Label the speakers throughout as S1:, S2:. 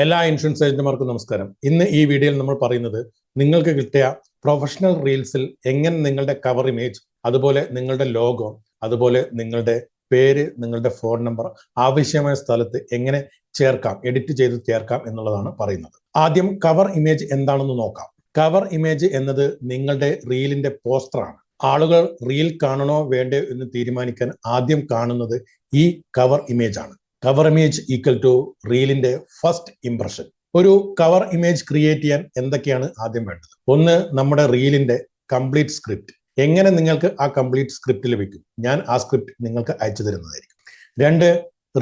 S1: എല്ലാ ഇൻഷുറൻസ് ഏജന്റുമാർക്കും നമസ്കാരം. ഇന്ന് ഈ വീഡിയോയിൽ നമ്മൾ പറയുന്നത് നിങ്ങൾക്ക് കിട്ടിയ പ്രൊഫഷണൽ റീൽസിൽ എങ്ങനെ നിങ്ങളുടെ കവർ ഇമേജ്, അതുപോലെ നിങ്ങളുടെ ലോഗോ, അതുപോലെ നിങ്ങളുടെ പേര്, നിങ്ങളുടെ ഫോൺ നമ്പർ ആവശ്യമായ സ്ഥലത്ത് എങ്ങനെ ചേർക്കാം, എഡിറ്റ് ചെയ്ത് ചേർക്കാം എന്നുള്ളതാണ് പറയുന്നത്. ആദ്യം കവർ ഇമേജ് എന്താണെന്ന് നോക്കാം. കവർ ഇമേജ് എന്നത് നിങ്ങളുടെ റീലിന്റെ പോസ്റ്ററാണ്. ആളുകൾ റീൽ കാണണോ വേണ്ടോ എന്ന് തീരുമാനിക്കാൻ ആദ്യം കാണുന്നത് ഈ കവർ ഇമേജ് ആണ്. കവർ ഇമേജ് ഈക്വൽ ടു റീലിന്റെ ഫസ്റ്റ് ഇംപ്രഷൻ. ഒരു കവർ ഇമേജ് ക്രിയേറ്റ് ചെയ്യാൻ എന്തൊക്കെയാണ് ആദ്യം വേണ്ടത്? ഒന്ന്, നമ്മുടെ റീലിന്റെ കംപ്ലീറ്റ് സ്ക്രിപ്റ്റ്. എങ്ങനെ നിങ്ങൾക്ക് ആ കംപ്ലീറ്റ് സ്ക്രിപ്റ്റ് ലഭിക്കും? ഞാൻ ആ സ്ക്രിപ്റ്റ് നിങ്ങൾക്ക് അയച്ചു തരുന്നതായിരിക്കും. രണ്ട്,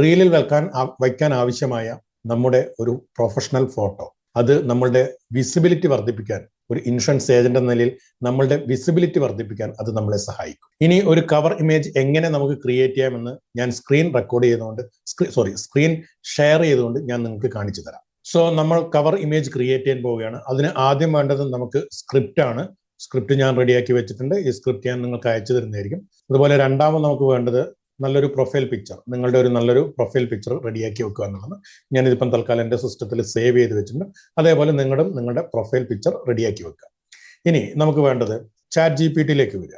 S1: റീലിൽ വയ്ക്കാൻ ആവശ്യമായ നമ്മുടെ ഒരു പ്രൊഫഷണൽ ഫോട്ടോ. അത് നമ്മളുടെ വിസിബിലിറ്റി വർദ്ധിപ്പിക്കാൻ, ഒരു ഇൻഷുറൻസ് ഏജന്റ് എന്ന നിലയിൽ നമ്മളുടെ വിസിബിലിറ്റി വർദ്ധിപ്പിക്കാൻ അത് നമ്മളെ സഹായിക്കും. ഇനി ഒരു കവർ ഇമേജ് എങ്ങനെ നമുക്ക് ക്രിയേറ്റ് ചെയ്യാമെന്ന് ഞാൻ സ്ക്രീൻ ഷെയർ ചെയ്തുകൊണ്ട് ഞാൻ നിങ്ങൾക്ക് കാണിച്ചു തരാം. സോ നമ്മൾ കവർ ഇമേജ് ക്രിയേറ്റ് ചെയ്യാൻ പോവുകയാണ്. അതിന് ആദ്യം വേണ്ടത് നമുക്ക് സ്ക്രിപ്റ്റ് ആണ്. സ്ക്രിപ്റ്റ് ഞാൻ റെഡിയാക്കി വെച്ചിട്ടുണ്ട്. ഈ സ്ക്രിപ്റ്റ് ഞാൻ നിങ്ങൾക്ക് അയച്ചു തരുന്നതായിരിക്കും. അതുപോലെ രണ്ടാമത് നമുക്ക് വേണ്ടത് നല്ലൊരു പ്രൊഫൈൽ പിക്ചർ. നിങ്ങളുടെ ഒരു നല്ലൊരു പ്രൊഫൈൽ പിക്ചർ റെഡിയാക്കി വെക്കുക എന്നുള്ളത് ഞാനിതിപ്പം തൽക്കാലം എൻ്റെ സിസ്റ്റത്തിൽ സേവ് ചെയ്ത് വെച്ചിട്ടുണ്ട്. അതേപോലെ നിങ്ങളുടെ പ്രൊഫൈൽ പിക്ചർ റെഡിയാക്കി വെക്കുക. ഇനി നമുക്ക് വേണ്ടത് ചാറ്റ് GPT-യിലേക്ക് വരിക.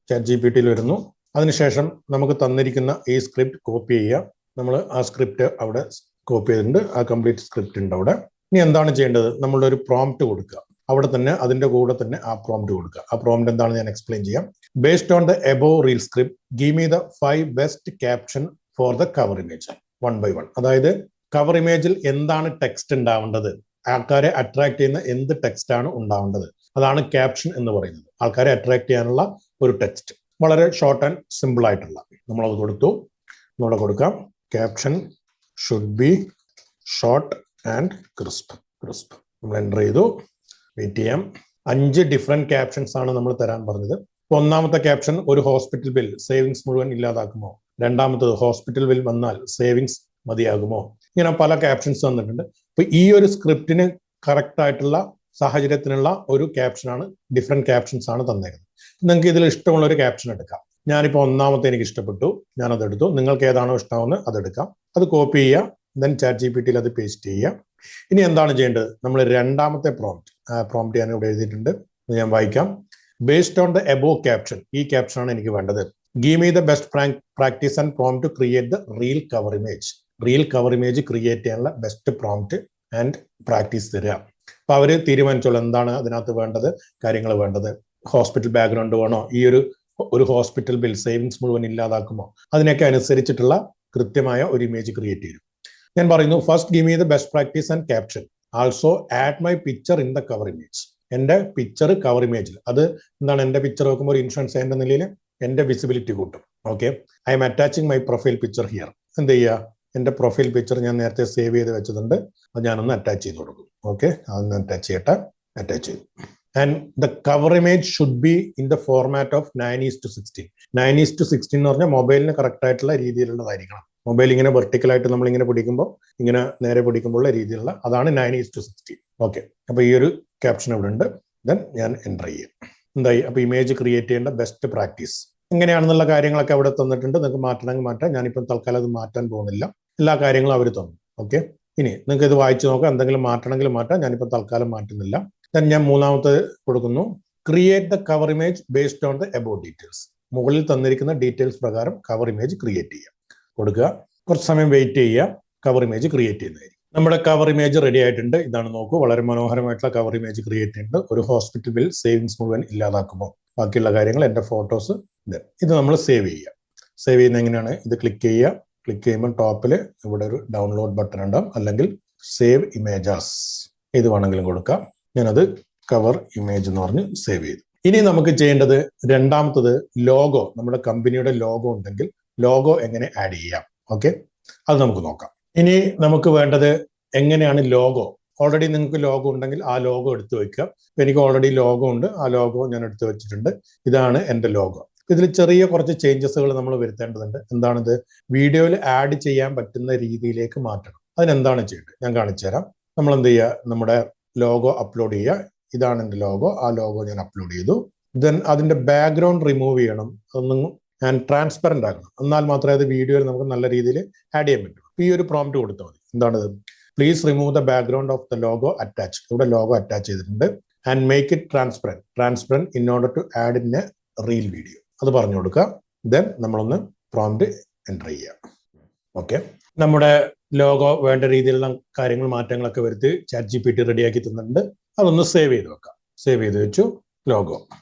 S1: ചാറ്റ് GPT-യിൽ വരുന്നു. അതിനുശേഷം നമുക്ക് തന്നിരിക്കുന്ന ഈ സ്ക്രിപ്റ്റ് കോപ്പി ചെയ്യുക. നമ്മൾ ആ സ്ക്രിപ്റ്റ് അവിടെ കോപ്പി ചെയ്തിട്ടുണ്ട്. ആ കംപ്ലീറ്റ് സ്ക്രിപ്റ്റ് ഉണ്ട് അവിടെ. ഇനി എന്താണ് ചെയ്യേണ്ടത്? നമ്മളുടെ ഒരു പ്രോംപ്റ്റ് കൊടുക്കുക. അവിടെ തന്നെ അതിന്റെ കൂടെ തന്നെ ആ പ്രോംപ്റ്റ് കൊടുക്കുക. ആ പ്രോംപ്റ്റ് എന്താണെന്ന് ഞാൻ എക്സ്പ്ലെയിൻ ചെയ്യാം. Based on the above reel script, give me the 5 best caption for the cover image 1 by 1. അതായത് കവർ ഇമേജിൽ എന്താണ് ടെക്സ്റ്റ് ഉണ്ടാവേണ്ടത്, ആൾക്കാരെ അട്രാക്ട് ചെയ്യുന്ന എന്ത് ടെക്സ്റ്റ് ആണ് ഉണ്ടാവേണ്ടത്, അതാണ് ക്യാപ്ഷൻ എന്ന് പറയുന്നത്. ആൾക്കാരെ അട്രാക്ട് ചെയ്യാനുള്ള ഒരു ടെക്സ്റ്റ്, വളരെ ഷോർട്ട് ആൻഡ് സിമ്പിൾ ആയിട്ടുള്ള. നമ്മളത് കൊടുത്തു. നമ്മളവിടെ കൊടുക്കാം. Caption should be short and crisp. നമ്മൾ എൻ്റർ ചെയ്തു. വെയിറ്റ് ചെയ്യാം. 5 ഡിഫറെന്റ് ക്യാപ്ഷൻസ് ആണ് നമ്മൾ തരാൻ പറഞ്ഞത്. ഒന്നാമത്തെ ക്യാപ്ഷൻ, ഒരു ഹോസ്പിറ്റൽ ബിൽ സേവിങ്സ് മുഴുവൻ ഇല്ലാതാക്കുമോ? രണ്ടാമത്തത്, ഹോസ്പിറ്റൽ ബിൽ വന്നാൽ സേവിങ്സ് മതിയാകുമോ? ഇങ്ങനെ പല ക്യാപ്ഷൻസ് വന്നിട്ടുണ്ട്. അപ്പൊ ഈ ഒരു സ്ക്രിപ്റ്റിന് കറക്റ്റ് ആയിട്ടുള്ള സാഹചര്യത്തിനുള്ള ഒരു ക്യാപ്ഷനാണ്, ഡിഫറെന്റ് ക്യാപ്ഷൻസ് ആണ് തന്നേക്കുന്നത്. നിങ്ങൾക്ക് ഇതിൽ ഇഷ്ടമുള്ള ഒരു ക്യാപ്ഷൻ എടുക്കാം. ഞാനിപ്പോൾ ഒന്നാമത്തെ എനിക്ക് ഇഷ്ടപ്പെട്ടു, ഞാനത് എടുത്തു. നിങ്ങൾക്ക് ഏതാണോ ഇഷ്ടമാവുന്നത് അതെടുക്കാം. അത് കോപ്പി ചെയ്യുക. ദെൻ ചാറ്റ് GPT-യിൽ അത് പേസ്റ്റ് ചെയ്യുക. ഇനി എന്താണ് ചെയ്യേണ്ടത്? നമ്മൾ രണ്ടാമത്തെ പ്രോംപ്റ്റ് ഞാൻ ഇവിടെ എഴുതിയിട്ടുണ്ട്. ഞാൻ വായിക്കാം. Based on the above caption, ഈ ക്യാപ്ഷൻ ആണ് എനിക്ക് വേണ്ടത്. Give me the best practice and prompt to create the reel cover image. Reel cover image create ചെയ്യാനുള്ള ബെസ്റ്റ് പ്രോംപ്റ്റ് ആൻഡ് പ്രാക്ടീസ് തരിക. അപ്പൊ അവര് തീരുമാനിച്ചോളൂ എന്താണ് അതിനകത്ത് വേണ്ടത്, കാര്യങ്ങൾ വേണ്ടത്. ഹോസ്പിറ്റൽ ബാക്ക്ഗ്രൗണ്ട് വേണോ? ഈ ഒരു ഹോസ്പിറ്റൽ ബിൽ സേവിങ്സ് മുഴുവൻ ഇല്ലാതാക്കുമോ? അതിനൊക്കെ അനുസരിച്ചിട്ടുള്ള കൃത്യമായ ഒരു ഇമേജ് ക്രിയേറ്റ് ചെയ്യും. ഞാൻ പറയുന്നു, first give me the best practice and caption, also add my picture in the cover image. എന്റെ പിക്ചർ കവർ ഇമേജിൽ, അത് എന്താണ്, എന്റെ പിക്ചർ വെക്കുമ്പോൾ ഒരു ഇൻഷുറൻസ് എന്റെ നിലയിൽ എന്റെ വിസിബിലിറ്റി കൂട്ടും. Okay, I M attaching my profile picture here. എന്ത് ചെയ്യുക? എന്റെ പ്രൊഫൈൽ പിക്ചർ ഞാൻ നേരത്തെ സേവ് ചെയ്ത് വെച്ചിട്ടുണ്ട്. അത് ഞാനൊന്ന് അറ്റാച്ച് ചെയ്ത് കൊടുക്കും. ഓക്കെ, അതൊന്ന് അറ്റാച്ച് ചെയ്യട്ടെ. അറ്റാച്ച് ചെയ്തു. And the cover image should be in the format of 9:16. 9:16 എന്ന് പറഞ്ഞാൽ മൊബൈലിന് കറക്റ്റ് ആയിട്ടുള്ള രീതിയിലുള്ളതായിരിക്കണം. മൊബൈൽ ഇങ്ങനെ വെർട്ടിക്കലായിട്ട് നമ്മൾ ഇങ്ങനെ പിടിക്കുമ്പോൾ, ഇങ്ങനെ നേരെ പിടിക്കുമ്പോഴുള്ള രീതിയിലുള്ള, അതാണ് 9:16. ഓക്കെ, അപ്പൊ ഈ ഒരു ക്യാപ്ഷൻ ഇവിടെ ഉണ്ട്. ദെൻ ഞാൻ എൻ്റർ ചെയ്യാം. എന്തായി? അപ്പൊ ഇമേജ് ക്രിയേറ്റ് ചെയ്യേണ്ട ബെസ്റ്റ് പ്രാക്ടീസ് എങ്ങനെയാണെന്നുള്ള കാര്യങ്ങളൊക്കെ അവിടെ തന്നിട്ടുണ്ട്. നിങ്ങൾക്ക് മാറ്റണമെങ്കിൽ മാറ്റാം. ഞാനിപ്പം തൽക്കാലം അത് മാറ്റാൻ പോകുന്നില്ല. എല്ലാ കാര്യങ്ങളും അവർ തന്നു. ഓക്കെ, ഇനി നിങ്ങൾക്ക് ഇത് വായിച്ചു നോക്കാം. എന്തെങ്കിലും മാറ്റണമെങ്കിൽ മാറ്റാം. ഞാനിപ്പോൾ തൽക്കാലം മാറ്റുന്നില്ല. ദെൻ ഞാൻ മൂന്നാമത്തെ കൊടുക്കുന്നു. Create the cover image based on the above details. മുകളിൽ തന്നിരിക്കുന്ന ഡീറ്റെയിൽസ് പ്രകാരം കവർ ഇമേജ് ക്രിയേറ്റ് ചെയ്യുക. കൊടുക്കുക. കുറച്ച് സമയം വെയിറ്റ് ചെയ്യുക. കവർ ഇമേജ് ക്രിയേറ്റ് ചെയ്യുന്നതായിരിക്കും. നമ്മുടെ കവർ ഇമേജ് റെഡി ആയിട്ടുണ്ട്. ഇതാണ്, നോക്കൂ. വളരെ മനോഹരമായിട്ടുള്ള കവർ ഇമേജ് ക്രിയേറ്റ് ചെയ്യുന്നുണ്ട്. ഒരു ഹോസ്പിറ്റൽ ബിൽ സേവിങ്സ് മുഴുവൻ ഇല്ലാതാക്കുമോ? ബാക്കിയുള്ള കാര്യങ്ങൾ, എൻ്റെ ഫോട്ടോസ്. ഇത് നമ്മൾ സേവ് ചെയ്യുക. സേവ് ചെയ്യുന്ന എങ്ങനെയാണ്? ഇത് ക്ലിക്ക് ചെയ്യുക. ക്ലിക്ക് ചെയ്യുമ്പോൾ ടോപ്പിൽ ഇവിടെ ഒരു ഡൗൺലോഡ് ബട്ടൺ ഉണ്ടാവും, അല്ലെങ്കിൽ സേവ് ഇമേജസ്, ഇത് വേണമെങ്കിലും കൊടുക്കാം. ഞാനത് കവർ ഇമേജ് എന്ന് പറഞ്ഞ് സേവ് ചെയ്തു. ഇനി നമുക്ക് ചെയ്യേണ്ടത് രണ്ടാമത്തത്, ലോഗോ. നമ്മുടെ കമ്പനിയുടെ ലോഗോ ഉണ്ടെങ്കിൽ ലോഗോ എങ്ങനെ ആഡ് ചെയ്യാം? ഓക്കെ, അത് നമുക്ക് നോക്കാം. ഇനി നമുക്ക് വേണ്ടത് എങ്ങനെയാണ് ലോഗോ. ഓൾറെഡി നിങ്ങൾക്ക് ലോഗോ ഉണ്ടെങ്കിൽ ആ ലോഗോ എടുത്തു വെക്കുക. എനിക്ക് ഓൾറെഡി ലോഗോ ഉണ്ട്. ആ ലോഗോ ഞാൻ എടുത്തു വെച്ചിട്ടുണ്ട്. ഇതാണ് എൻ്റെ ലോഗോ. ഇതിൽ ചെറിയ കുറച്ച് ചേഞ്ചസുകൾ നമ്മൾ വരുത്തേണ്ടതുണ്ട്. എന്താണിത്? വീഡിയോയിൽ ആഡ് ചെയ്യാൻ പറ്റുന്ന രീതിയിലേക്ക് മാറ്റണം. അതിനെന്താണ് ചെയ്യേണ്ടത്? ഞാൻ കാണിച്ചു തരാം. നമ്മൾ എന്ത് ചെയ്യുക? നമ്മുടെ ലോഗോ അപ്ലോഡ് ചെയ്യുക. ഇതാണ് എൻ്റെ ലോഗോ. ആ ലോഗോ ഞാൻ അപ്ലോഡ് ചെയ്തു. ദെൻ അതിന്റെ ബാക്ക്ഗ്രൗണ്ട് റിമൂവ് ചെയ്യണം. അതൊന്നും ഞാൻ ട്രാൻസ്പെറന്റ് ആക്കണം. എന്നാൽ മാത്രമേ അത് വീഡിയോയിൽ നമുക്ക് നല്ല രീതിയിൽ ആഡ് ചെയ്യാൻ പറ്റും. ഈ ഒരു പ്രോംപ്റ്റ് കൊടുത്താൽ മതി. എന്താണത്? Please remove the background of the logo attach. ഇവിടെ ലോഗോ അറ്റാച്ച് ചെയ്തിട്ടുണ്ട്. And make it transparent in order to add in a reel video. അത് പറഞ്ഞു കൊടുക്കുക. ദെൻ നമ്മളൊന്ന് പ്രോംപ്റ്റ് എൻ്റർ ചെയ്യാം. ഓക്കെ, നമ്മുടെ ലോഗോ വേണ്ട രീതിയിലുള്ള കാര്യങ്ങൾ മാറ്റങ്ങളൊക്കെ വരുത്തി ChatGPT റെഡിയാക്കി തന്നിട്ടുണ്ട്. അതൊന്ന് സേവ് ചെയ്ത് വെക്കാം. സേവ് ചെയ്ത് വെച്ചു ലോഗോ.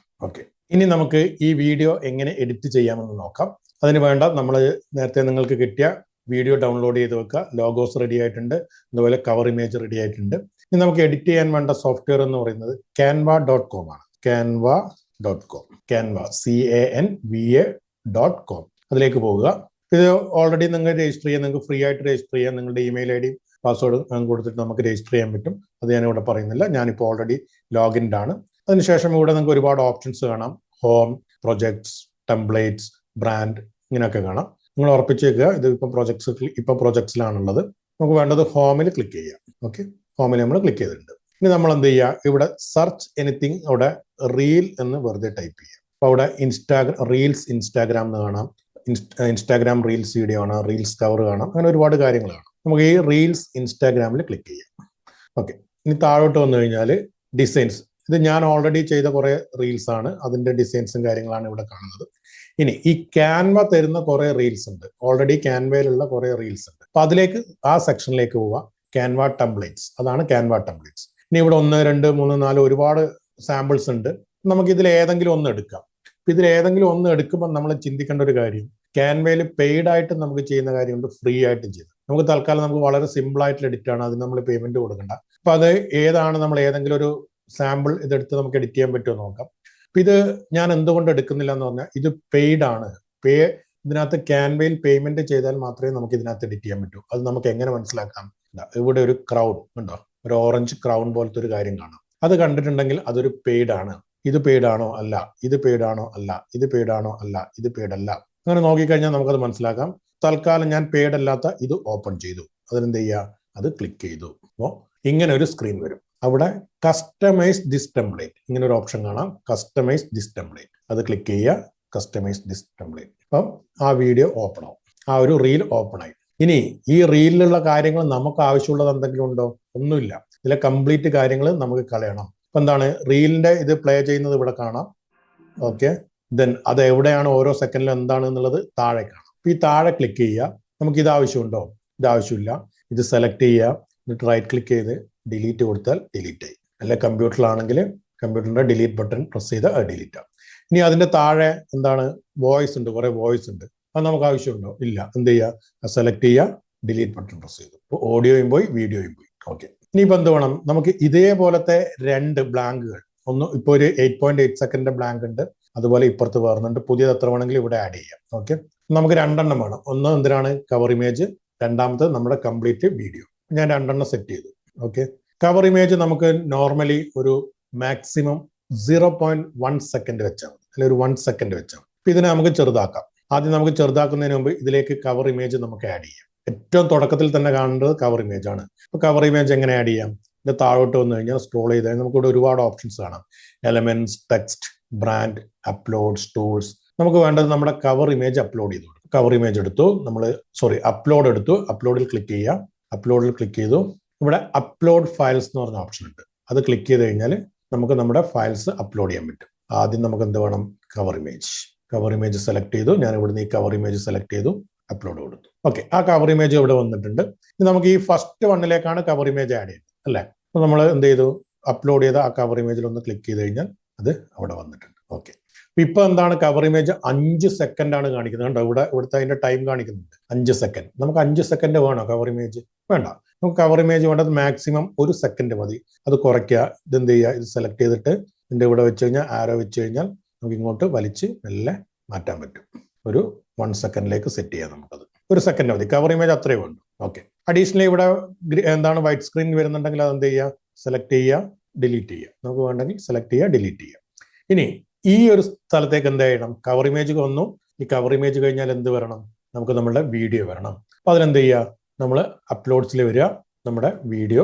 S1: ഓക്കെ, ഇനി നമുക്ക് ഈ വീഡിയോ എങ്ങനെ എഡിറ്റ് ചെയ്യാമെന്ന് നോക്കാം. അതിന് വേണ്ട നമ്മൾ നേരത്തെ നിങ്ങൾക്ക് കിട്ടിയ വീഡിയോ ഡൗൺലോഡ് ചെയ്ത് വെക്കുക. ലോഗോസ് റെഡി ആയിട്ടുണ്ട്, അതുപോലെ കവർ ഇമേജ് റെഡി ആയിട്ടുണ്ട്. ഇനി നമുക്ക് എഡിറ്റ് ചെയ്യാൻ വേണ്ട സോഫ്റ്റ്വെയർ എന്ന് പറയുന്നത് canva.com ആണ്. canva.com, canva.com അതിലേക്ക് പോകുക. ഇത് ഓൾറെഡി നിങ്ങൾ രജിസ്റ്റർ ചെയ്യാൻ, നിങ്ങൾക്ക് ഫ്രീ ആയിട്ട് രജിസ്റ്റർ ചെയ്യാം. നിങ്ങളുടെ ഇമെയിൽ ID പാസ്വേഡ് കൊടുത്തിട്ട് നമുക്ക് രജിസ്റ്റർ ചെയ്യാൻ പറ്റും. അത് ഞാനിവിടെ പറയുന്നില്ല. ഞാനിപ്പോൾ ഓൾറെഡി ലോഗിൻഡ് ആണ്. അതിനുശേഷം ഇവിടെ നിങ്ങൾക്ക് ഒരുപാട് ഓപ്ഷൻസ് കാണാം. ഹോം, പ്രൊജക്ട്സ്, ടെംപ്ലേറ്റ്സ്, ബ്രാൻഡ്, ഇങ്ങനെയൊക്കെ കാണാം. നിങ്ങൾ ഉറപ്പിച്ചേക്കുക. ഇത് ഇപ്പം പ്രൊജക്ട്സിലാണുള്ളത്. നമുക്ക് വേണ്ടത് ഹോമിൽ ക്ലിക്ക് ചെയ്യാം. ഓക്കെ, ഹോമിൽ നമ്മൾ ക്ലിക്ക് ചെയ്തിട്ടുണ്ട്. ഇനി നമ്മൾ എന്ത് ചെയ്യുക, ഇവിടെ സെർച്ച് എനിത്തിങ്, അവിടെ റീൽ എന്ന് വെറുതെ ടൈപ്പ് ചെയ്യുക. അപ്പോൾ അവിടെ റീൽസ് ഇൻസ്റ്റാഗ്രാം എന്ന് കാണാം, ഇൻസ്റ്റാഗ്രാം റീൽസ് വീഡിയോ ആണ്, റീൽസ് കവർ കാണാം, അങ്ങനെ ഒരുപാട് കാര്യങ്ങൾ കാണാം. നമുക്ക് ഈ റീൽസ് ഇൻസ്റ്റാഗ്രാമിൽ ക്ലിക്ക് ചെയ്യാം. ഓക്കെ, ഇനി താഴോട്ട് വന്നു കഴിഞ്ഞാൽ ഡിസൈൻസ്. ഇത് ഞാൻ ഓൾറെഡി ചെയ്ത കുറെ റീൽസ് ആണ്, അതിന്റെ ഡിസൈൻസും കാര്യങ്ങളാണ് ഇവിടെ കാണുന്നത്. ഇനി ഈ ക്യാൻവ തരുന്ന കുറെ റീൽസ് ഉണ്ട്, ഓൾറെഡി ക്യാൻവയിലുള്ള കുറെ റീൽസ് ഉണ്ട്. അപ്പൊ അതിലേക്ക് ആ സെക്ഷനിലേക്ക് പോവുക. ക്യാൻവ ടെംപ്ലേറ്റ്സ്, അതാണ് ക്യാൻവ ടെംപ്ലേറ്റ്സ്. ഇനി ഇവിടെ 1, 2, 3, 4 ഒരുപാട് സാമ്പിൾസ് ഉണ്ട്. നമുക്ക് ഇതിൽ ഏതെങ്കിലും ഒന്ന് എടുക്കാം. ഇതിൽ ഏതെങ്കിലും ഒന്ന് എടുക്കുമ്പോൾ നമ്മൾ ചിന്തിക്കേണ്ട ഒരു കാര്യം, ക്യാൻവയിൽ പെയ്ഡ് ആയിട്ട് നമുക്ക് ചെയ്യുന്ന കാര്യമുണ്ട്, ഫ്രീ ആയിട്ടും ചെയ്തു. നമുക്ക് തൽക്കാലം നമുക്ക് വളരെ സിമ്പിൾ ആയിട്ടുള്ള എഡിറ്റ് ആണ്, അതിന് നമ്മൾ പേയ്മെന്റ് കൊടുക്കണ്ട. അപ്പൊ അത് ഏതാണ്, നമ്മൾ ഏതെങ്കിലും ഒരു സാമ്പിൾ ഇതെടുത്ത് നമുക്ക് എഡിറ്റ് ചെയ്യാൻ പറ്റുമോ നോക്കാം. അപ്പൊ ഇത് ഞാൻ എന്തുകൊണ്ട് എടുക്കുന്നില്ല എന്ന് പറഞ്ഞാൽ, ഇത് പെയ്ഡ് ആണ്. ഇതിനകത്ത് ക്യാൻവയിൽ പേയ്മെന്റ് ചെയ്താൽ മാത്രമേ നമുക്ക് ഇതിനകത്ത് എഡിറ്റ് ചെയ്യാൻ പറ്റൂ. അത് നമുക്ക് എങ്ങനെ മനസ്സിലാക്കാം? ഇവിടെ ഒരു ക്രൗൺ ഉണ്ടോ, ഒരു ഓറഞ്ച് ക്രൗൺ പോലത്തെ ഒരു കാര്യം കാണാം. അത് കണ്ടിട്ടുണ്ടെങ്കിൽ അതൊരു പെയ്ഡ് ആണ്. ഇത് പെയ്ഡ് ആണോ അല്ല, ഇത് പെയ്ഡ് ആണോ അല്ല, ഇത് പെയ്ഡ് ആണോ അല്ല, ഇത് പെയ്ഡ് അല്ല. അങ്ങനെ നോക്കിക്കഴിഞ്ഞാൽ നമുക്കത് മനസ്സിലാക്കാം. തൽക്കാലം ഞാൻ പെയ്ഡ് അല്ലാത്ത ഇത് ഓപ്പൺ ചെയ്തു. അതിനെന്ത് ചെയ്യുക, അത് ക്ലിക്ക് ചെയ്തു. അപ്പോൾ ഇങ്ങനെ ഒരു സ്ക്രീൻ വരും. അവിടെ കസ്റ്റമൈസ് ദിസ് ടെംപ്ലേറ്റ്, ഇങ്ങനെ ഒരു ഓപ്ഷൻ കാണാം, കസ്റ്റമൈസ് ദിസ് ടെംപ്ലേറ്റ്. അത് ക്ലിക്ക് ചെയ്യുക, കസ്റ്റമൈസ് ദിസ് ടെംപ്ലേറ്റ്. അപ്പം ആ വീഡിയോ ഓപ്പൺ ആവും, ആ ഒരു റീൽ ഓപ്പൺ ആയി. ഇനി ഈ റീലിലുള്ള കാര്യങ്ങൾ നമുക്ക് ആവശ്യമുള്ളത് എന്തെങ്കിലും ഉണ്ടോ? ഒന്നുമില്ല. ഇതിലെ കംപ്ലീറ്റ് കാര്യങ്ങൾ നമുക്ക് കളയണം. അപ്പൊ എന്താണ്, റീലിന്റെ ഇത് പ്ലേ ചെയ്യുന്നത് ഇവിടെ കാണാം. ഓക്കെ, ദെൻ അത് എവിടെയാണ്, ഓരോ സെക്കൻഡിലും എന്താണ് എന്നുള്ളത് താഴെ കാണാം. അപ്പൊ ഈ താഴെ ക്ലിക്ക് ചെയ്യുക. നമുക്ക് ഇത് ആവശ്യമുണ്ടോ? ഇത് ആവശ്യമില്ല. ഇത് സെലക്ട് ചെയ്യുക, എന്നിട്ട് റൈറ്റ് ക്ലിക്ക് ചെയ്ത് ഡിലീറ്റ് കൊടുത്താൽ ഡിലീറ്റ് ആയി. അല്ല കമ്പ്യൂട്ടറിലാണെങ്കിൽ കമ്പ്യൂട്ടറിന്റെ ഡിലീറ്റ് ബട്ടൺ പ്രസ് ചെയ്ത് അത് ഡിലീറ്റ് ആവും. ഇനി അതിന്റെ താഴെ എന്താണ്, വോയിസ് ഉണ്ട്, കുറെ വോയിസ് ഉണ്ട്. അത് നമുക്ക് ആവശ്യമുണ്ടോ? ഇല്ല. എന്ത് ചെയ്യുക, സെലക്ട് ചെയ്യുക, ഡിലീറ്റ് ബട്ടൺ പ്രസ് ചെയ്തു. ഇപ്പോൾ ഓഡിയോയും പോയി, വീഡിയോയും പോയി. ഓക്കെ, ഇനിയിപ്പോൾ എന്ത് വേണം, നമുക്ക് ഇതേപോലത്തെ 2 ബ്ലാങ്കുകൾ, ഒന്ന് ഇപ്പോൾ ഒരു 8.8 സെക്കൻഡിന്റെ ബ്ലാങ്ക് ഉണ്ട്, അതുപോലെ ഇപ്പുറത്ത് വേറുന്നുണ്ട്. പുതിയത് എത്ര വേണമെങ്കിലും ഇവിടെ ആഡ് ചെയ്യാം. ഓക്കെ, നമുക്ക് 2 എണ്ണം വേണം. ഒന്ന് എന്തിനാണ്, കവർ ഇമേജ്, രണ്ടാമത്തെ നമ്മുടെ കംപ്ലീറ്റ് വീഡിയോ. ഞാൻ 2 എണ്ണം സെറ്റ് ചെയ്തു. ഓക്കെ, കവർ ഇമേജ് നമുക്ക് നോർമലി ഒരു മാക്സിമം 0.1 സെക്കൻഡ് വെച്ചാൽ മതി, അല്ലെങ്കിൽ ഒരു 1 സെക്കൻഡ് വെച്ചാൽ മതി. അപ്പൊ ഇതിനെ നമുക്ക് ചെറുതാക്കാം. ആദ്യം നമുക്ക് ചെറുതാക്കുന്നതിന് മുമ്പ് ഇതിലേക്ക് കവർ ഇമേജ് നമുക്ക് ആഡ് ചെയ്യാം. ഏറ്റവും തുടക്കത്തിൽ തന്നെ കാണേണ്ടത് കവർ ഇമേജ് ആണ്. അപ്പൊ കവർ ഇമേജ് എങ്ങനെ ആഡ് ചെയ്യാം? ഇത് താഴോട്ട് വന്നു കഴിഞ്ഞാൽ സ്ക്രോൾ ചെയ്താൽ നമുക്ക് ഇവിടെ ഒരുപാട് ഓപ്ഷൻസ് കാണാം. Elements, text, brand, uploads, tools. നമുക്ക് വേണ്ടത് നമ്മുടെ കവർ ഇമേജ് അപ്ലോഡ് ചെയ്തു. കവർ ഇമേജ് എടുത്തു നമ്മൾ, അപ്ലോഡ് എടുത്തു. അപ്ലോഡിൽ ക്ലിക്ക് ചെയ്യുക. അപ്ലോഡിൽ ക്ലിക്ക് ചെയ്തു. ഇവിടെ അപ്ലോഡ് ഫയൽസ് എന്ന് പറഞ്ഞ ഓപ്ഷൻ ഉണ്ട്. അത് ക്ലിക്ക് ചെയ്ത് കഴിഞ്ഞാൽ നമുക്ക് നമ്മുടെ ഫയൽസ് അപ്ലോഡ് ചെയ്യാൻ പറ്റും. ആദ്യം നമുക്ക് എന്ത് വേണം, cover image. Cover image select ചെയ്തു. ഞാൻ ഇവിടുന്ന് ഈ കവർ ഇമേജ് സെലക്ട് ചെയ്തു, അപ്ലോഡ് കൊടുത്തു. ഓക്കെ, ആ കവർ ഇമേജ് ഇവിടെ വന്നിട്ടുണ്ട്. ഇനി നമുക്ക് ഈ ഫസ്റ്റ് വണ്ണിലേക്കാണ് കവർ ഇമേജ് ആഡ് ചെയ്യുന്നത് അല്ലേ. അപ്പൊ നമ്മൾ എന്ത് ചെയ്തു, അപ്ലോഡ് ചെയ്ത ആ കവർ ഇമേജിൽ ഒന്ന് ക്ലിക്ക് ചെയ്ത് കഴിഞ്ഞാൽ അത് അവിടെ വന്നിട്ടുണ്ട്. ഓക്കെ, ഇപ്പൊ എന്താണ്, കവർ ഇമേജ് 5 സെക്കൻഡ് ആണ് കാണിക്കുന്നത്. കണ്ടോ, ഇവിടുത്തെ അതിന്റെ ടൈം കാണിക്കുന്നുണ്ട് 5 സെക്കൻഡ്. നമുക്ക് 5 സെക്കൻഡ് വേണോ കവർ ഇമേജ്? വേണ്ട. നമുക്ക് കവർ ഇമേജ് വേണ്ടത് മാക്സിമം 1 സെക്കൻഡ് മതി. അത് കുറയ്ക്കുക. ഇതെന്ത് ചെയ്യുക, ഇത് സെലക്ട് ചെയ്തിട്ട് ഇതിന്റെ ഇവിടെ വെച്ച് കഴിഞ്ഞാൽ, ആരോ വെച്ച് കഴിഞ്ഞാൽ നമുക്ക് ഇങ്ങോട്ട് വലിച്ച് മെല്ലെ മാറ്റാൻ പറ്റും. ഒരു 1 സെക്കൻഡിലേക്ക് സെറ്റ് ചെയ്യാം. നമുക്കത് 1 സെക്കൻഡ് മതി. കവർ ഇമേജ് അത്രയേ വേണ്ടു. ഓക്കെ, അഡീഷണലി ഇവിടെ എന്താണ് വൈറ്റ് സ്ക്രീൻ വരുന്നുണ്ടെങ്കിൽ അത് എന്ത് ചെയ്യുക, സെലക്ട് ചെയ്യുക, ഡിലീറ്റ് ചെയ്യുക. നമുക്ക് വേണ്ടെങ്കിൽ സെലക്ട് ചെയ്യുക, ഡിലീറ്റ് ചെയ്യുക. ഇനി ഈ ഒരു സ്ഥലത്തേക്ക് എന്ത് ചെയ്യണം, കവർ ഇമേജ് വന്നു. ഈ കവർ ഇമേജ് കഴിഞ്ഞാൽ എന്ത് വരണം, നമുക്ക് നമ്മുടെ വീഡിയോ വരണം. അപ്പൊ അതിനെന്ത് ചെയ്യുക, നമ്മൾ അപ്ലോഡ്സിൽ വരിക, നമ്മുടെ വീഡിയോ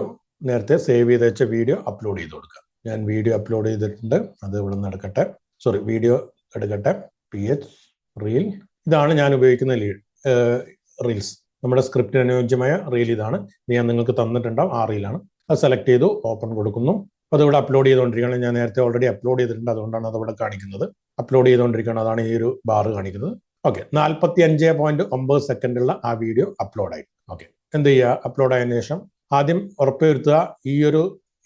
S1: നേരത്തെ സേവ് ചെയ്ത് വെച്ച വീഡിയോ അപ്ലോഡ് ചെയ്ത് കൊടുക്കുക. ഞാൻ വീഡിയോ അപ്ലോഡ് ചെയ്തിട്ടുണ്ട്, അത് ഇവിടെ നിന്ന് എടുക്കട്ടെ. വീഡിയോ എടുക്കട്ടെ. PH റീൽ, ഇതാണ് ഞാൻ ഉപയോഗിക്കുന്ന റീൽസ്. നമ്മുടെ സ്ക്രിപ്റ്റിന് അനുയോജ്യമായ റീൽ ഇതാണ്. ഇത് ഞാൻ നിങ്ങൾക്ക് തന്നിട്ടുണ്ടാവും, ആ റീലാണ്. അത് സെലക്ട് ചെയ്തു, ഓപ്പൺ കൊടുക്കുന്നു. അത് ഇവിടെ അപ്ലോഡ് ചെയ്തുകൊണ്ടിരിക്കുകയാണ്. ഞാൻ നേരത്തെ ഓൾറെഡി അപ്ലോഡ് ചെയ്തിട്ടുണ്ട്, അതുകൊണ്ടാണ് അത് ഇവിടെ കാണിക്കുന്നത്. അപ്ലോഡ് ചെയ്തുകൊണ്ടിരിക്കുകയാണ്, അതാണ് ഈ ഒരു ബാർ കാണിക്കുന്നത്. ഓക്കെ, 45.9 സെക്കൻഡുള്ള ആ വീഡിയോ അപ്ലോഡ് ആയി. ഓക്കെ, എന്ത് ചെയ്യുക? അപ്ലോഡ് ആയതിനു ശേഷം ആദ്യം ഉറപ്പുവരുത്തുക ഈ ഒരു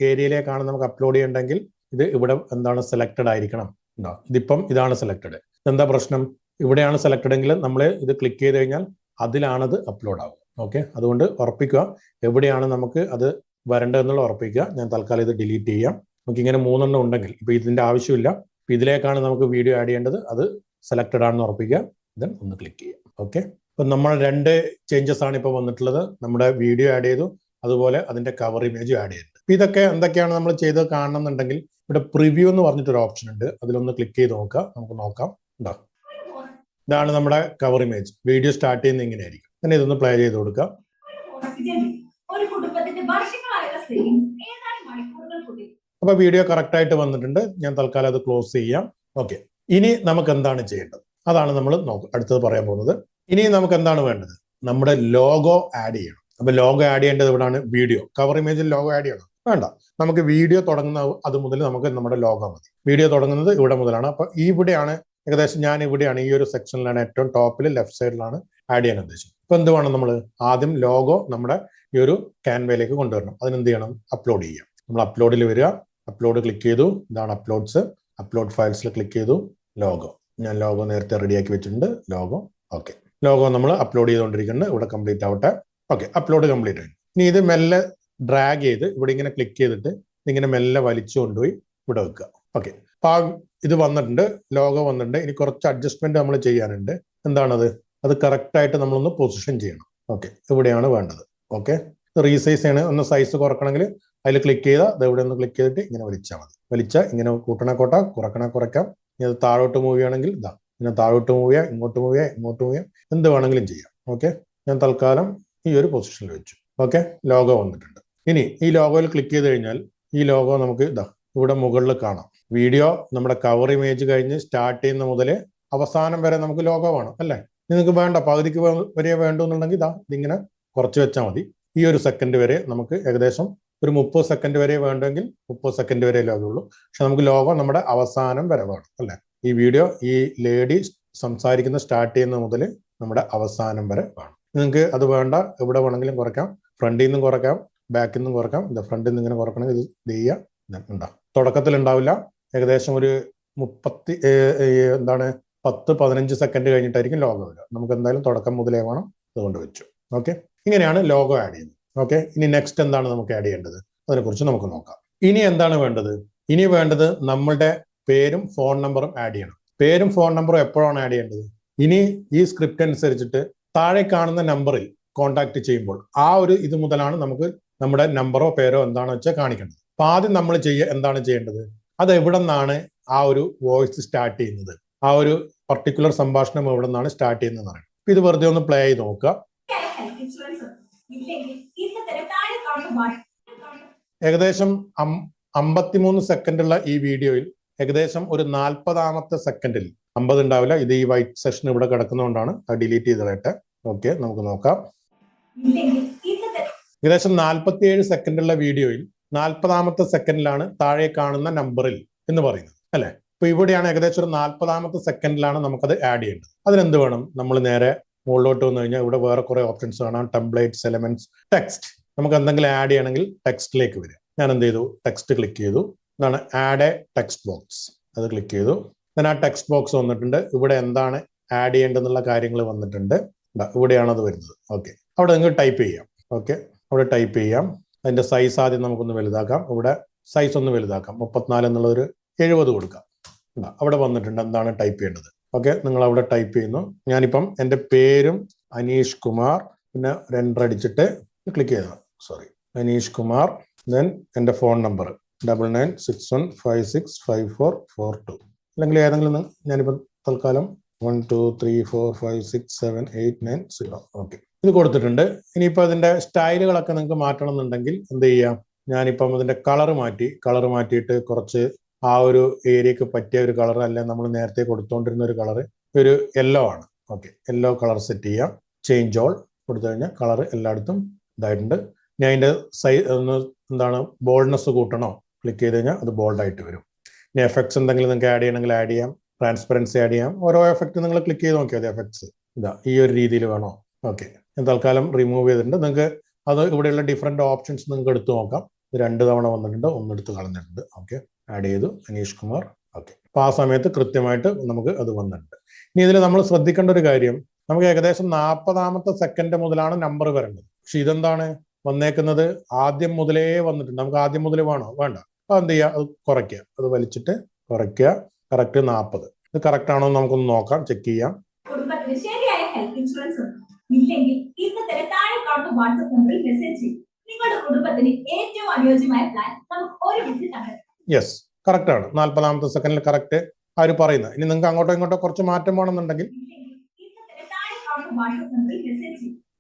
S1: ഏരിയയിലേക്കാണ് നമുക്ക് അപ്ലോഡ് ചെയ്യേണ്ടെങ്കിൽ ഇത് ഇവിടെ എന്താണ് സെലക്ടഡ് ആയിരിക്കണം. ഉണ്ടോ? ഇതിപ്പം ഇതാണ് സെലക്ടഡ്. എന്താ പ്രശ്നം? ഇവിടെയാണ് സെലക്ടഡ് എങ്കിൽ നമ്മൾ ഇത് ക്ലിക്ക് ചെയ്ത് കഴിഞ്ഞാൽ അതിലാണത് അപ്ലോഡ് ആവും. ഓക്കെ, അതുകൊണ്ട് ഉറപ്പിക്കുക എവിടെയാണ് നമുക്ക് അത് വരേണ്ടതെന്നുള്ള ഉറപ്പിക്കുക. ഞാൻ തൽക്കാലം ഇത് ഡിലീറ്റ് ചെയ്യാം. നമുക്ക് ഇങ്ങനെ 3 ഉണ്ടെങ്കിൽ ഇപ്പൊ ഇതിന്റെ ആവശ്യമില്ല. ഇതിലേക്കാണ് നമുക്ക് വീഡിയോ ആഡ് ചെയ്യേണ്ടത്, അത് സെലക്ടഡ് ആണെന്ന് ഉറപ്പിക്കുക. ദെൻ ഒന്ന് ക്ലിക്ക് ചെയ്യാം. ഓക്കെ, അപ്പൊ നമ്മൾ 2 ചേഞ്ചസ് ആണ് ഇപ്പോൾ വന്നിട്ടുള്ളത്. നമ്മുടെ വീഡിയോ ആഡ് ചെയ്തു, അതുപോലെ അതിന്റെ കവർ ഇമേജ് ആഡ് ചെയ്തിട്ടുണ്ട്. അപ്പൊ ഇതൊക്കെ എന്തൊക്കെയാണ് നമ്മൾ ചെയ്ത് കാണണമെന്നുണ്ടെങ്കിൽ ഇവിടെ പ്രിവ്യൂ എന്ന് പറഞ്ഞിട്ടൊരു ഓപ്ഷൻ ഉണ്ട്, അതിലൊന്ന് ക്ലിക്ക് ചെയ്ത് നോക്കുക. നമുക്ക് നോക്കാം. ഉണ്ടോ? ഇതാണ് നമ്മുടെ കവർ ഇമേജ്. വീഡിയോ സ്റ്റാർട്ട് ചെയ്യുന്നത് ഇങ്ങനെയായിരിക്കും. പിന്നെ ഇതൊന്ന് പ്ലേ ചെയ്ത് കൊടുക്കുക. അപ്പൊ വീഡിയോ കറക്റ്റ് ആയിട്ട് വന്നിട്ടുണ്ട്. ഞാൻ തൽക്കാലം അത് ക്ലോസ് ചെയ്യാം. ഓക്കെ, ഇനി നമുക്ക് എന്താണ് ചെയ്യേണ്ടത്? അതാണ് നമ്മൾ അടുത്തത് പറയാൻ പോകുന്നത്. ഇനി നമുക്ക് എന്താണ് വേണ്ടത്? നമ്മുടെ ലോഗോ ആഡ് ചെയ്യണം. അപ്പൊ ലോഗോ ആഡ് ചെയ്യേണ്ടത് ഇവിടാണ്. വീഡിയോ കവർ ഇമേജിൽ ലോഗോ ആഡ് ചെയ്യണം വേണ്ട. നമുക്ക് വീഡിയോ തുടങ്ങുന്ന അത് മുതൽ നമുക്ക് നമ്മുടെ ലോഗോ മതി. വീഡിയോ തുടങ്ങുന്നത് ഇവിടെ മുതലാണ്. അപ്പൊ ഇവിടെയാണ് ഏകദേശം ഞാൻ ഇവിടെയാണ് ഈ ഒരു സെക്ഷനിലാണ് ഏറ്റവും ടോപ്പിൽ ലെഫ്റ്റ് സൈഡിലാണ് ആഡ് ചെയ്യാൻ ഉദ്ദേശിച്ചത്. അപ്പൊ എന്ത് വേണം? നമ്മൾ ആദ്യം ലോഗോ നമ്മുടെ ഈ ഒരു ക്യാൻവയിലേക്ക് കൊണ്ടുവരണം. അതിനെന്ത് ചെയ്യണം? അപ്ലോഡ് ചെയ്യാം. നമ്മൾ അപ്ലോഡിൽ വരിക, അപ്ലോഡ് ക്ലിക്ക് ചെയ്തു. ഇതാണ് അപ്ലോഡ്സ്. അപ്ലോഡ് ഫയൽസിൽ ക്ലിക്ക് ചെയ്തു. ലോഗോ ഞാൻ ലോഗോ നേരത്തെ റെഡിയാക്കി വെച്ചിട്ടുണ്ട്. ലോഗോ ഓക്കെ, ലോഗോ നമ്മൾ അപ്ലോഡ് ചെയ്തുകൊണ്ടിരിക്കുന്നുണ്ട്. ഇവിടെ കംപ്ലീറ്റ് ആവട്ടെ. ഓക്കെ, അപ്ലോഡ് കംപ്ലീറ്റ് ആയി. ഇനി ഇത് മെല്ലെ ഡ്രാഗ് ചെയ്ത് ഇവിടെ ഇങ്ങനെ ക്ലിക്ക് ചെയ്തിട്ട് ഇതിങ്ങനെ മെല്ലെ വലിച്ചു കൊണ്ടുപോയി ഇവിടെ വെക്കുക. ഓക്കെ, അപ്പൊ ഇത് വന്നിട്ടുണ്ട്, ലോഗോ വന്നിട്ടുണ്ട്. ഇനി കുറച്ച് അഡ്ജസ്റ്റ്മെന്റ് നമ്മൾ ചെയ്യാനുണ്ട്. എന്താണത്? അത് കറക്റ്റ് ആയിട്ട് നമ്മളൊന്ന് പൊസിഷൻ ചെയ്യണം. ഓക്കെ, ഇവിടെയാണ് വേണ്ടത്. ഓക്കെ, റീസൈസ് ചെയ്യണം. ഒന്ന് സൈസ് കുറക്കണമെങ്കിൽ അതിൽ ക്ലിക്ക് ചെയ്താൽ അത് ഇവിടെ ഒന്ന് ക്ലിക്ക് ചെയ്തിട്ട് ഇങ്ങനെ വലിച്ചാൽ മതി. വലിച്ചാൽ ഇങ്ങനെ കൂട്ടണ കോട്ട, കുറക്കണ കുറയ്ക്കാം. ഇനി അത് താഴോട്ട് മൂവ് ചെയ്യണമെങ്കിൽ ഇതാ ഇങ്ങനെ താഴോട്ട് മൂവ് ചെയ്യാം, ഇങ്ങോട്ട് മൂവ് ചെയ്യാം, ഇങ്ങോട്ട് മൂവ് ചെയ്യാം, എന്ത് വേണമെങ്കിലും ചെയ്യാം. ഓക്കെ, ഞാൻ തൽക്കാലം ഈ ഒരു പൊസിഷനിൽ വെച്ചു. ഓക്കെ, ലോഗോ വന്നിട്ടുണ്ട്. ഇനി ഈ ലോഗോയിൽ ക്ലിക്ക് ചെയ്ത് കഴിഞ്ഞാൽ ഈ ലോഗോ നമുക്ക് ഇതാ ഇവിടെ മുകളിൽ കാണാം. വീഡിയോ നമ്മുടെ കവർ ഇമേജ് കഴിഞ്ഞ് സ്റ്റാർട്ട് ചെയ്യുന്ന മുതൽ അവസാനം വരെ നമുക്ക് ലോഗോ വേണം അല്ലേ? നിങ്ങൾക്ക് വേണ്ട, പകുതിക്ക് വരെ വേണ്ടെന്നുണ്ടെങ്കിൽ ഇതാ ഇതിങ്ങനെ കുറച്ച് വെച്ചാൽ മതി. ഈ ഒരു സെക്കൻഡ് വരെ നമുക്ക് ഏകദേശം ഒരു 30 സെക്കൻഡ് വരെ വേണ്ടെങ്കിൽ 30 സെക്കൻഡ് വരെ ലോഗോ ഉള്ളൂ. പക്ഷെ നമുക്ക് ലോഗോ നമ്മുടെ അവസാനം വരെ വേണം അല്ലേ? ഈ വീഡിയോ ഈ ലേഡി സംസാരിക്കുന്ന സ്റ്റാർട്ട് ചെയ്യുന്ന മുതൽ നമ്മുടെ അവസാനം വരെ വേണം. നിങ്ങൾക്ക് അത് വേണ്ട, എവിടെ വേണമെങ്കിലും കുറയ്ക്കാം. ഫ്രണ്ടിൽ നിന്നും കുറയ്ക്കാം, ബാക്കിൽ നിന്നും കുറയ്ക്കാം. ഇത് ഫ്രണ്ടിൽ നിന്ന് ഇങ്ങനെ കുറക്കണമെങ്കിൽ ഇത് ചെയ്യുക. ഉണ്ടാവും തുടക്കത്തിൽ ഉണ്ടാവില്ല. ഏകദേശം ഒരു 10-15 സെക്കൻഡ് കഴിഞ്ഞിട്ടായിരിക്കും ലോഗോ വരിക. നമുക്ക് എന്തായാലും തുടക്കം മുതലേ വേണം. അതുകൊണ്ട് വെച്ചു. ഓക്കെ, ഇങ്ങനെയാണ് ലോഗോ ആഡ് ചെയ്യുന്നത്. ഓക്കെ, ഇനി നെക്സ്റ്റ് എന്താണ് നമുക്ക് ആഡ് ചെയ്യേണ്ടത്? അതിനെക്കുറിച്ച് നമുക്ക് നോക്കാം. ഇനി എന്താണ് വേണ്ടത്? ഇനി വേണ്ടത് നമ്മളുടെ പേരും ഫോൺ നമ്പറും ആഡ് ചെയ്യണം. പേരും ഫോൺ നമ്പറും എപ്പോഴാണ് ആഡ് ചെയ്യേണ്ടത്? ഇനി ഈ സ്ക്രിപ്റ്റ് അനുസരിച്ചിട്ട് താഴെ കാണുന്ന നമ്പറിൽ കോൺടാക്ട് ചെയ്യുമ്പോൾ ആ ഒരു ഇത് മുതലാണ് നമുക്ക് നമ്മുടെ നമ്പറോ പേരോ എന്താണെന്ന് വെച്ചാൽ കാണിക്കേണ്ടത്. അപ്പൊ ആദ്യം നമ്മൾ എന്താണ് ചെയ്യേണ്ടത്? അത് എവിടെ നിന്നാണ് ആ ഒരു വോയിസ് സ്റ്റാർട്ട് ചെയ്യുന്നത്, ആ ഒരു പർട്ടിക്കുലർ സംഭാഷണം എവിടെ നിന്നാണ് സ്റ്റാർട്ട് ചെയ്യുന്നത് പറയാം. ഇത് വെറുതെ ഒന്ന് പ്ലേ ചെയ്ത് നോക്കുക. ഏകദേശം 53 സെക്കൻഡുള്ള ഈ വീഡിയോയിൽ ഏകദേശം ഒരു 40ാമത്തെ സെക്കൻഡിൽ 50 ഉണ്ടാവില്ല. ഇത് ഈ വൈറ്റ് സെഷൻ ഇവിടെ കിടക്കുന്നതുകൊണ്ടാണ്. അത് ഡിലീറ്റ് ചെയ്ത് കളയട്ടെ. ഓക്കെ, നമുക്ക് നോക്കാം. ഏകദേശം 47 സെക്കൻഡുള്ള വീഡിയോയിൽ 40ാമത്തെ സെക്കൻഡിലാണ് താഴെ കാണുന്ന നമ്പറിൽ എന്ന് പറയുന്നത് അല്ലെ? അപ്പൊ ഇവിടെയാണ് ഏകദേശം ഒരു 40ാമത്തെ സെക്കൻഡിലാണ് നമുക്കത് ആഡ് ചെയ്യേണ്ടത്. അതിനെന്ത് വേണം? നമ്മൾ നേരെ മുകളിലോട്ട് വന്നു കഴിഞ്ഞാൽ ഇവിടെ വേറെ കുറെ ഓപ്ഷൻസ് കാണാം. Templates, elements, text. നമുക്ക് എന്തെങ്കിലും ആഡ് ചെയ്യണമെങ്കിൽ ടെക്സ്റ്റിലേക്ക് വരിക. ഞാൻ എന്ത് ചെയ്തു? ടെക്സ്റ്റ് ക്ലിക്ക് ചെയ്തു. ഇതാണ് ആഡ് എ ടെക്സ്റ്റ് ബോക്സ്. അത് ക്ലിക്ക് ചെയ്തു. ഞാൻ ആ ടെക്സ്റ്റ് ബോക്സ് വന്നിട്ടുണ്ട്. ഇവിടെ എന്താണ് ആഡ് ചെയ്യേണ്ടതെന്നുള്ള കാര്യങ്ങൾ വന്നിട്ടുണ്ട്. ഇവിടെയാണ് അത് വരുന്നത്. ഓക്കെ, അവിടെ നിങ്ങൾക്ക് ടൈപ്പ് ചെയ്യാം. ഓക്കെ, അവിടെ ടൈപ്പ് ചെയ്യാം. അതിന്റെ സൈസ് ആദ്യം നമുക്കൊന്ന് വലുതാക്കാം. ഇവിടെ സൈസ് ഒന്ന് വലുതാക്കാം. 34 എന്നുള്ളൊരു 70 കൊടുക്കാം. അവിടെ വന്നിട്ടുണ്ട് എന്താണ് ടൈപ്പ് ചെയ്യേണ്ടത്. ഓക്കെ, നിങ്ങൾ അവിടെ ടൈപ്പ് ചെയ്യുന്നു. ഞാനിപ്പം എൻ്റെ പേരും അനീഷ് കുമാർ, പിന്നെ ഒരു അടിച്ചിട്ട് ക്ലിക്ക് ചെയ്തതാണ്. സോറി, അനീഷ് കുമാർ. ദെൻ എൻ്റെ ഫോൺ നമ്പർ 9961565442. അല്ലെങ്കിൽ ഏതെങ്കിലും ഞാനിപ്പം തൽക്കാലം 1 2 3 4 5 6 7 8 9 0. ഓക്കെ, ഇത് കൊടുത്തിട്ടുണ്ട്. ഇനിയിപ്പോൾ അതിന്റെ സ്റ്റൈലുകളൊക്കെ നിങ്ങൾക്ക് മാറ്റണം എന്നുണ്ടെങ്കിൽ എന്ത് ചെയ്യാം? ഞാനിപ്പം അതിന്റെ കളർ മാറ്റിയിട്ട് കുറച്ച് ആ ഒരു ഏരിയക്ക് പറ്റിയ ഒരു കളർ അല്ല, നമ്മൾ നേരത്തെ കൊടുത്തോണ്ടിരുന്ന ഒരു കളർ ഒരു യെല്ലോ ആണ്. ഓക്കെ, യെല്ലോ കളർ സെറ്റ് ചെയ്യാം. Change all. കൊടുത്തു കഴിഞ്ഞാൽ കളർ എല്ലായിടത്തും ഇതായിട്ടുണ്ട്. ഇനി അതിൻ്റെ എന്താണ് ബോൾഡ്നെസ് കൂട്ടണോ, ക്ലിക്ക് ചെയ്ത് കഴിഞ്ഞാൽ അത് ബോൾഡായിട്ട് വരും. ഇനി എഫക്ട്സ് എന്തെങ്കിലും നിങ്ങൾക്ക് ആഡ് ചെയ്യണമെങ്കിൽ ആഡ് ചെയ്യാം, ട്രാൻസ്പെറൻസി ആഡ് ചെയ്യാം. ഓരോ എഫക്റ്റ് നിങ്ങൾ ക്ലിക്ക് ചെയ്ത് നോക്കിയാൽ മതി. എഫക്ട്സ് ഇതാ ഈ ഒരു രീതിയിൽ വേണോ, ഓക്കെ. ഞാൻ തൽക്കാലം റിമൂവ് ചെയ്തിട്ടുണ്ട്. നിങ്ങൾക്ക് അത് ഇവിടെയുള്ള ഡിഫറെൻറ്റ് ഓപ്ഷൻസ് നിങ്ങൾക്ക് എടുത്ത് നോക്കാം. 2 തവണ വന്നിട്ടുണ്ട്, ഒന്നെടുത്ത് കളഞ്ഞിട്ടുണ്ട്. ഓക്കെ, ആഡ് ചെയ്തു അനീഷ് കുമാർ. ഓക്കെ, അപ്പോൾ ആ സമയത്ത് കൃത്യമായിട്ട് നമുക്ക് അത് വന്നിട്ടുണ്ട്. ഇനി ഇതിൽ നമ്മൾ ശ്രദ്ധിക്കേണ്ട ഒരു കാര്യം, നമുക്ക് ഏകദേശം 40ാമത്തെ സെക്കൻഡ് മുതലാണ് നമ്പർ വരേണ്ടത്. പക്ഷെ ഇതെന്താണ് വന്നേക്കുന്നത്, ആദ്യം മുതലേ വന്നിട്ടുണ്ട്. നമുക്ക് ആദ്യം മുതൽ വേണോ, വേണ്ട. അപ്പോൾ എന്ത് ചെയ്യുക, അത് കുറയ്ക്കുക, അത് വലിച്ചിട്ട് കുറയ്ക്കുക. കറക്റ്റ് 40. ഇത് കറക്റ്റ് ആണോ എന്ന് നമുക്കൊന്ന് നോക്കാം, ചെക്ക് ചെയ്യാം.
S2: ശരിയായ ഹെൽത്ത് ഇൻഷുറൻസ് ഇല്ലെങ്കിൽ ഇന്ന് താഴെ കാണുന്ന വാട്സ്ആപ്പ് നമ്പറിൽ മെസ്സേജ് ചെയ്യും. നിങ്ങളുടെ കുടുംബത്തിന് ഏറ്റവും അനുയോജ്യമായ പ്ലാൻ നമുക്ക് ഒരുമിച്ച് കണ്ടെത്താം.
S1: യെസ്, കറക്റ്റ് ആണ്. 40ാമത്തെ സെക്കൻഡിൽ കറക്റ്റ് ആര് പറയുന്നത്. ഇനി നിങ്ങൾക്ക് അങ്ങോട്ടോ ഇങ്ങോട്ടോ കുറച്ച് മാറ്റം വേണമെന്നുണ്ടെങ്കിൽ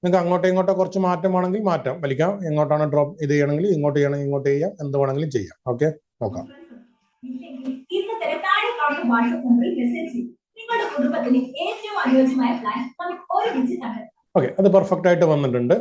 S1: നിങ്ങൾക്ക് അങ്ങോട്ടോ ഇങ്ങോട്ടോ കുറച്ച് മാറ്റം വേണമെങ്കിൽ മാറ്റാം, വലിക്കാം. എങ്ങോട്ടാണ് ഡ്രോപ്പ് ഇത് ചെയ്യണമെങ്കിൽ ഇങ്ങോട്ട് ചെയ്യണമെങ്കിൽ ഇങ്ങോട്ട് ചെയ്യാം, എന്ത് വേണമെങ്കിലും ചെയ്യാം. ഓക്കെ, നോക്കാം. ഓക്കെ, അത് പെർഫെക്റ്റ് ആയിട്ട് വന്നിട്ടുണ്ട്.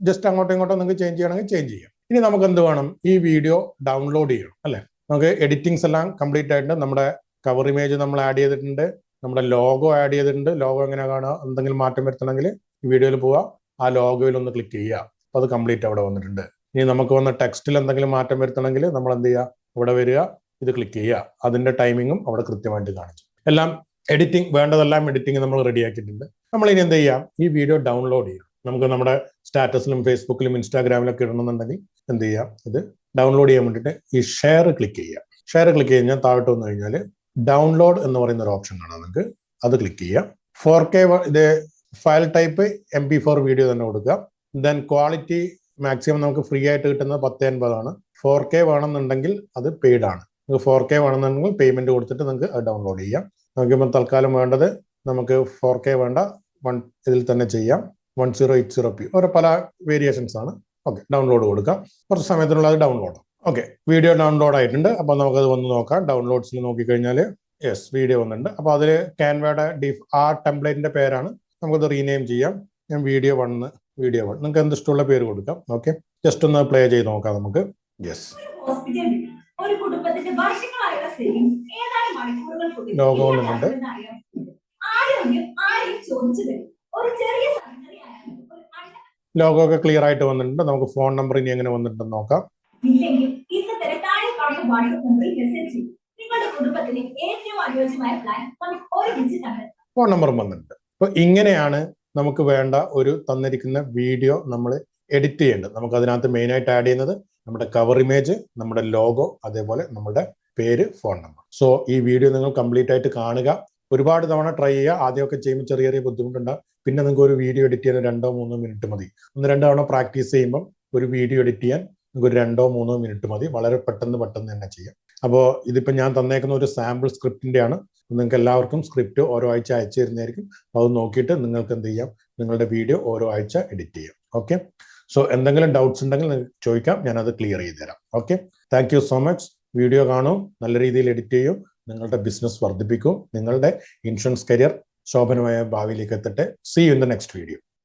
S1: ജസ്റ്റ് അങ്ങോട്ടോ ഇങ്ങോട്ടോ നിങ്ങൾക്ക് ചേഞ്ച് ചെയ്യണമെങ്കിൽ ചേഞ്ച് ചെയ്യാം. ഇനി നമുക്ക് എന്ത് വേണം, ഈ വീഡിയോ ഡൗൺലോഡ് ചെയ്യണം അല്ലേ. നമുക്ക് എഡിറ്റിംഗ്സ് എല്ലാം കംപ്ലീറ്റ് ആയിട്ടുണ്ട്. നമ്മുടെ കവർ ഇമേജ് നമ്മൾ ആഡ് ചെയ്തിട്ടുണ്ട്, നമ്മുടെ ലോഗോ ആഡ് ചെയ്തിട്ടുണ്ട്. ലോഗോ എങ്ങനെ കാണുക, എന്തെങ്കിലും മാറ്റം വരുത്തണമെങ്കിൽ ഈ വീഡിയോയിൽ പോവുക, ആ ലോഗോയിൽ ഒന്ന് ക്ലിക്ക് ചെയ്യുക. അപ്പോൾ അത് കംപ്ലീറ്റ് അവിടെ വന്നിട്ടുണ്ട്. ഇനി നമുക്ക് വന്ന ടെക്സ്റ്റിൽ എന്തെങ്കിലും മാറ്റം വരുത്തണമെങ്കിൽ നമ്മൾ എന്ത് ചെയ്യുക, ഇവിടെ വരിക, ഇത് ക്ലിക്ക് ചെയ്യുക. അതിന്റെ ടൈമിങ്ങും അവിടെ കൃത്യമായിട്ട് കാണിച്ചു. എല്ലാം എഡിറ്റിംഗ് വേണ്ടതെല്ലാം എഡിറ്റിംഗ് നമ്മൾ റെഡിയാക്കിയിട്ടുണ്ട്. നമ്മൾ ഇനി എന്ത് ചെയ്യാം, ഈ വീഡിയോ ഡൗൺലോഡ് ചെയ്യാം. നമുക്ക് നമ്മുടെ സ്റ്റാറ്റസിലും ഫേസ്ബുക്കിലും ഇൻസ്റ്റാഗ്രാമിലൊക്കെ ഇടണമെന്നുണ്ടെങ്കിൽ എന്ത് ചെയ്യാം, ഇത് ഡൗൺലോഡ് ചെയ്യാൻ വേണ്ടിയിട്ട് ഈ ഷെയർ ക്ലിക്ക് ചെയ്യുക. ഷെയർ ക്ലിക്ക് കഴിഞ്ഞാൽ താഴോട്ട് വന്നു കഴിഞ്ഞാൽ ഡൗൺലോഡ് എന്ന് പറയുന്ന ഒരു ഓപ്ഷൻ കാണാം. നിങ്ങൾക്ക് അത് ക്ലിക്ക് ചെയ്യാം. 4K ഇത് ഫയൽ ടൈപ്പ് MP4 വീഡിയോ തന്നെ കൊടുക്കുക. ദെൻ ക്വാളിറ്റി മാക്സിമം നമുക്ക് ഫ്രീ ആയിട്ട് കിട്ടുന്നത് 1080 ആണ്. 4K വേണമെന്നുണ്ടെങ്കിൽ അത് പെയ്ഡ് ആണ്. നിങ്ങൾക്ക് 4K വേണമെന്നുണ്ടെങ്കിൽ പേയ്മെന്റ് കൊടുത്തിട്ട് നിങ്ങൾക്ക് അത് ഡൗൺലോഡ് ചെയ്യാം. നമുക്കിപ്പോൾ തൽക്കാലം വേണ്ടത് നമുക്ക് 4K വേണ്ട, ഇതിൽ തന്നെ ചെയ്യാം. 1080p ഓരോ പല വേരിയേഷൻസ് ആണ്. ഓക്കെ, ഡൗൺലോഡ് കൊടുക്കാം. കുറച്ച് സമയത്തിനുള്ള അത് ഡൗൺലോഡ്. ഓക്കെ, വീഡിയോ ഡൗൺലോഡ് ആയിട്ടുണ്ട്. അപ്പോൾ നമുക്കത് വന്ന് നോക്കാം. ഡൗൺലോഡ്സിൽ നോക്കിക്കഴിഞ്ഞാൽ യെസ്, വീഡിയോ വന്നിട്ടുണ്ട്. അപ്പോൾ അതിൽ ക്യാൻവയുടെ ആ ടെംപ്ലേറ്റിന്റെ പേരാണ്. നമുക്കത് റീനെയിം ചെയ്യാം. ഞാൻ വീഡിയോ 1 നിങ്ങൾക്ക് എന്ത് ഇഷ്ടമുള്ള പേര് കൊടുക്കാം. ഓക്കെ, ജസ്റ്റ് ഒന്ന് പ്ലേ ചെയ്ത് നോക്കാം നമുക്ക്. യെസ്, ലോഗോ വന്നിട്ടുണ്ട്. ലോഗോ ഒക്കെ ക്ലിയർ ആയിട്ട് വന്നിട്ടുണ്ട്. നമുക്ക് ഫോൺ നമ്പർ ഇനി എങ്ങനെ വന്നിട്ടുണ്ടെന്ന് നോക്കാം. ഫോൺ നമ്പറും വന്നിട്ടുണ്ട്. അപ്പൊ ഇങ്ങനെയാണ് നമുക്ക് വേണ്ട ഒരു തന്നിരിക്കുന്ന വീഡിയോ നമ്മൾ എഡിറ്റ് ചെയ്യേണ്ടത്. നമുക്ക് അതിനകത്ത് മെയിൻ ആയിട്ട് ആഡ് ചെയ്യുന്നത് നമ്മുടെ കവർ ഇമേജ്, നമ്മുടെ ലോഗോ, അതേപോലെ നമ്മുടെ പേര്, ഫോൺ നമ്പർ. സോ ഈ വീഡിയോ നിങ്ങൾ കംപ്ലീറ്റ് ആയിട്ട് കാണുക. ഒരുപാട് തവണ ട്രൈ ചെയ്യുക. ആദ്യമൊക്കെ ചെയ്യുമ്പോൾ ചെറിയ ചെറിയ ബുദ്ധിമുട്ടുണ്ടാകും. പിന്നെ നിങ്ങൾക്ക് ഒരു വീഡിയോ എഡിറ്റ് ചെയ്യാൻ 2-3 മിനിറ്റ് മതി. 1-2 തവണ പ്രാക്ടീസ് ചെയ്യുമ്പോൾ ഒരു വീഡിയോ എഡിറ്റ് ചെയ്യാൻ നിങ്ങൾക്ക് ഒരു 2-3 മിനിറ്റ് മതി. വളരെ പെട്ടെന്ന് തന്നെ ചെയ്യാം. അപ്പോൾ ഇതിപ്പോൾ ഞാൻ തന്നേക്കുന്ന ഒരു സാമ്പിൾ സ്ക്രിപ്റ്റിന്റെ ആണ്. നിങ്ങൾക്ക് എല്ലാവർക്കും സ്ക്രിപ്റ്റ് ഓരോ ആഴ്ച അയച്ചു തരുന്നതായിരിക്കും. അപ്പോൾ അത് നോക്കിയിട്ട് നിങ്ങൾക്ക് എന്ത് ചെയ്യാം, നിങ്ങളുടെ വീഡിയോ ഓരോ ആഴ്ച എഡിറ്റ് ചെയ്യാം. ഓക്കെ, സോ എന്തെങ്കിലും ഡൗട്ട്സ് ഉണ്ടെങ്കിൽ നിങ്ങൾക്ക് ചോദിക്കാം, ഞാനത് ക്ലിയർ ചെയ്ത് തരാം. Okay, thank you so much. Video കാണൂ, നല്ല രീതിയിൽ എഡിറ്റ് ചെയ്യൂ, നിങ്ങളുടെ ബിസിനസ് വർദ്ധിപ്പിക്കൂ, നിങ്ങളുടെ ഇൻഷുറൻസ് കരിയർ ശോഭനമായ ഭാവിയിലേക്ക് എത്തട്ടെ. See you in the next video.